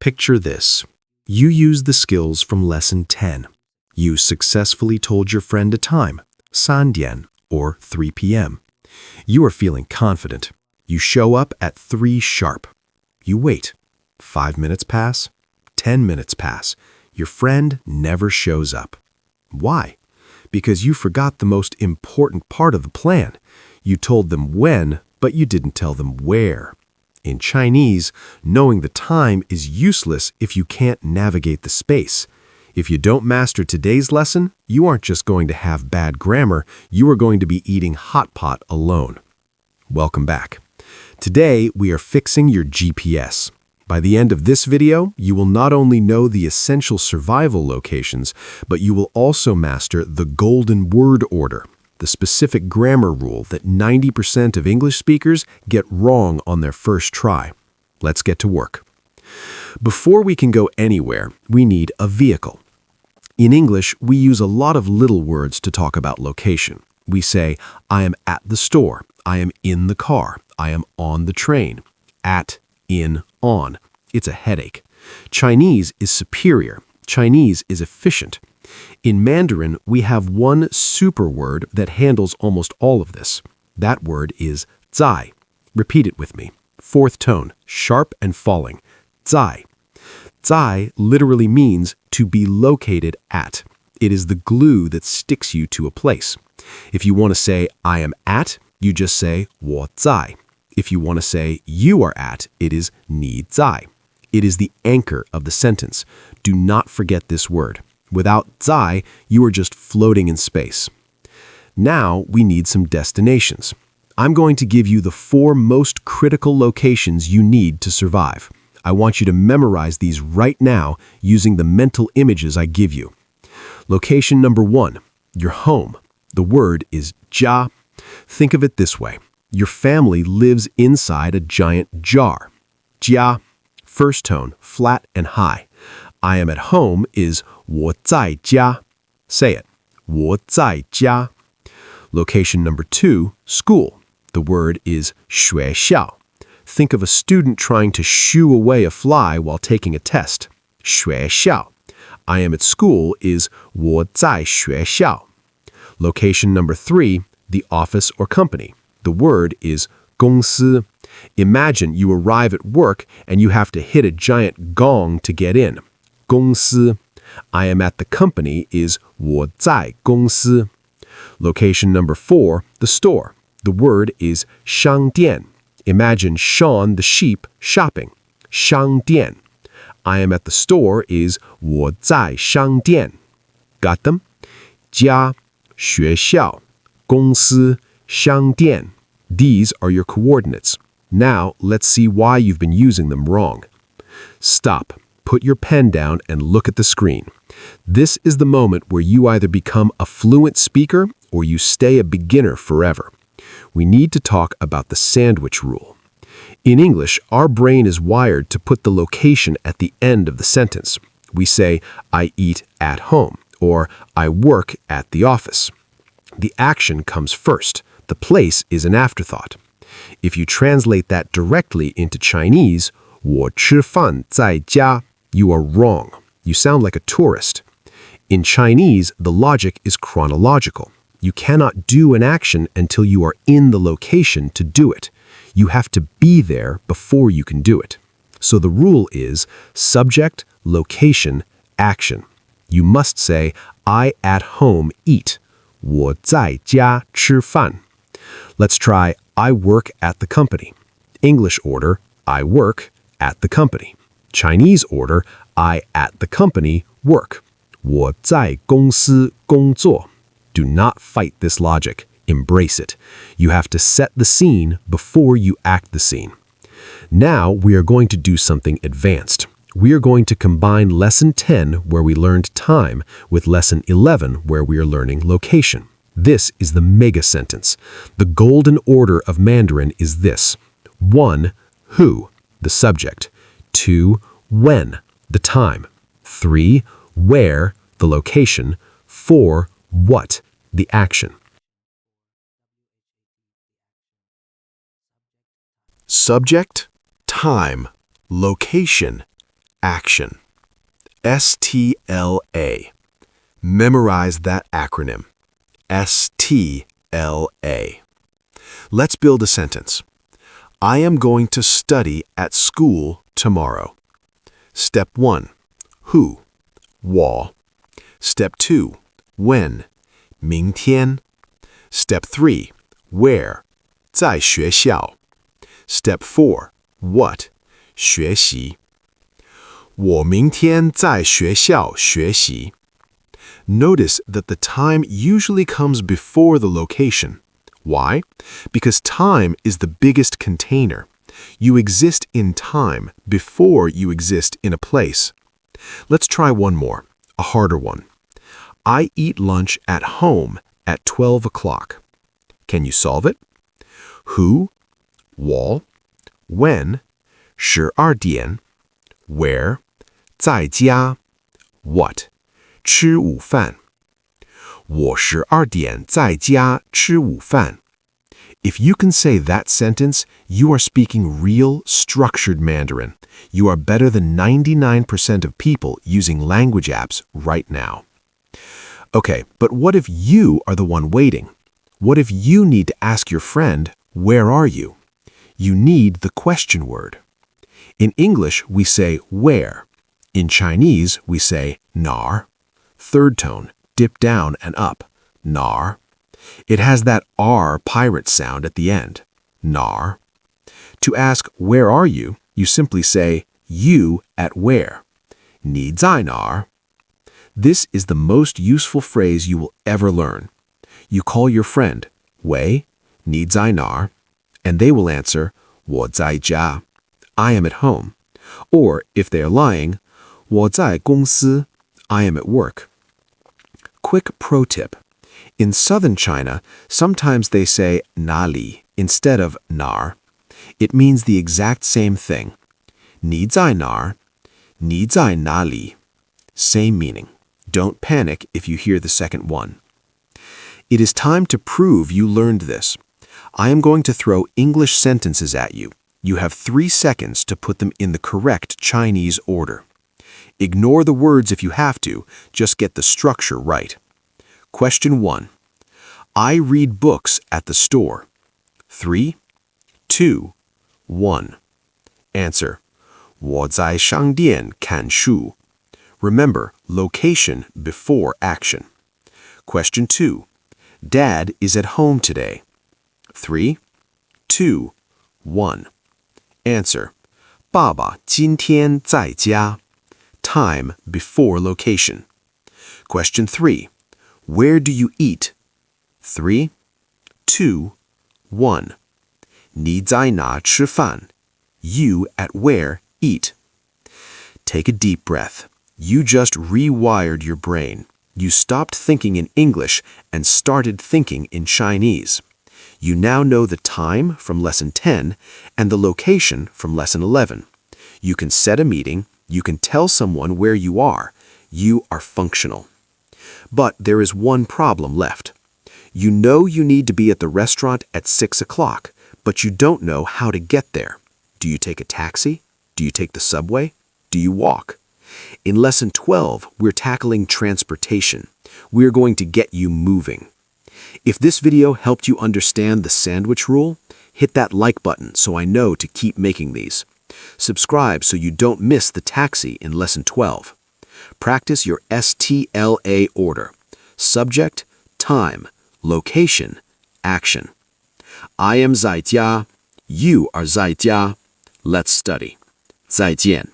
Picture this. You use the skills from Lesson 10. You successfully told your friend a time, 3点, or 3 p.m. You are feeling confident. You show up at 3 sharp. You wait. 5 minutes pass. 10 minutes pass. Your friend never shows up. Why? Because you forgot the most important part of the plan. You told them when, but you didn't tell them where. In Chinese, knowing the time is useless if you can't navigate the space. If you don't master today's lesson, you aren't just going to have bad grammar, you are going to be eating hot pot alone. Welcome back. Today, we are fixing your GPS. By the end of this video, you will not only know the essential survival locations, but you will also master the golden word order, the specific grammar rule that 90% of English speakers get wrong on their first try. Let's get to work. Before we can go anywhere, we need a vehicle. In English, we use a lot of little words to talk about location. We say, I am at the store, I am in the car, I am on the train. At, in, on. It's a headache. Chinese is superior. Chinese is efficient. In Mandarin, we have one super word that handles almost all of this. That word is zai. Repeat it with me. 4th tone, sharp and falling. Zai. Zai literally means to be located at. It is the glue that sticks you to a place. If you want to say, I am at, you just say, 我在. If you want to say, you are at, it is 你在. It is the anchor of the sentence. Do not forget this word. Without 在, you are just floating in space. Now we need some destinations. I'm going to give you the 4 most critical locations you need to survive. I want you to memorize these right now using the mental images I give you. Location number 1, your home. The word is jia. Think of it this way. Your family lives inside a giant jar. Jia, 1st tone, flat and high. I am at home is 我在家. Say it. 我在家. Location number 2, school. The word is Xuéxiào. Think of a student trying to shoo away a fly while taking a test. Xuéxiào. I am at school is 我在学校. Location number 3, the office or company. The word is Gōngsī. Imagine you arrive at work and you have to hit a giant gong to get in. Gōngsī. I am at the company is 我在公司. Location number 4, the store. The word is 商店. Imagine Sean the sheep shopping. 商店. I am at the store is 我在商店. Got them? 家, 学校, 公司, 商店. These are your coordinates. Now, let's see why you've been using them wrong. Stop. Put your pen down and look at the screen. This is the moment where you either become a fluent speaker or you stay a beginner forever. We need to talk about the sandwich rule. In English, our brain is wired to put the location at the end of the sentence. We say, I eat at home, or I work at the office. The action comes first. The place is an afterthought. If you translate that directly into Chinese, 我吃饭在家, you are wrong. You sound like a tourist. In Chinese, the logic is chronological. You cannot do an action until you are in the location to do it. You have to be there before you can do it. So the rule is subject, location, action. You must say, I at home eat. 我在家吃饭. Let's try, I work at the company. English order, I work at the company. Chinese order, I at the company work. 我在公司工作. Do not fight this logic. Embrace it. You have to set the scene before you act the scene. Now we are going to do something advanced. We are going to combine Lesson 10, where we learned time, with Lesson 11, where we are learning location. This is the mega sentence. The golden order of Mandarin is this. 1, who, the subject. 2, when, the time. 3, where, the location. 4, what, the action. Subject, time, location, action. STLA. Memorize that acronym. STLA. Let's build a sentence. I am going to study at school tomorrow. Step 1. Who? 我. Step 2. When? 明天. Step 3. Where? 在学校. Step 4. What? 学习. 我明天在学校学习. Notice that the time usually comes before the location. Why? Because time is the biggest container. You exist in time before you exist in a place. Let's try one more, a harder one. I eat lunch at home at 12 o'clock. Can you solve it? Who? 我. When? 12点. Where? 在家. What? 吃午饭. 我12点在家吃午饭. If you can say that sentence, you are speaking real, structured Mandarin. You are better than 99% of people using language apps right now. Okay, but what if you are the one waiting? What if you need to ask your friend, where are you? You need the question word. In English, we say where. In Chinese, we say nar. Third tone, dip down and up, nar. It has that R pirate sound at the end, nar. To ask, where are you, you simply say, you at where. 你在哪儿? This is the most useful phrase you will ever learn. You call your friend, 喂, 你在哪儿? And they will answer, 我在家. I am at home. Or, if they are lying, 我在公司. I am at work. Quick pro tip. In southern China, sometimes they say Nali instead of nar. It means the exact same thing. 你在哪儿? 你在哪里? Same meaning. Don't panic if you hear the second one. It is time to prove you learned this. I am going to throw English sentences at you. You have 3 seconds to put them in the correct Chinese order. Ignore the words if you have to, just get the structure right. Question 1. I read books at the store. 3, 2, 1. Answer. 我在商店看书. Remember, location before action. Question 2. Dad is at home today. 3, 2, 1. Answer. 爸爸今天在家. Time before location. Question 3. Where do you eat? 3, 2, 1. 你在哪吃饭? You at where eat. Take a deep breath. You just rewired your brain. You stopped thinking in English and started thinking in Chinese. You now know the time from Lesson 10 and the location from Lesson 11. You can set a meeting. You can tell someone where you are. You are functional. But there is one problem left. You know you need to be at the restaurant at 6 o'clock, but you don't know how to get there. Do you take a taxi? Do you take the subway? Do you walk? In Lesson 12, we're tackling transportation. We're going to get you moving. If this video helped you understand the sandwich rule, hit that like button so I know to keep making these. Subscribe so you don't miss the taxi in Lesson 12. Practice your STLA order. Subject, time, location, action. I am 在家. You are 在家. Let's study. 再见.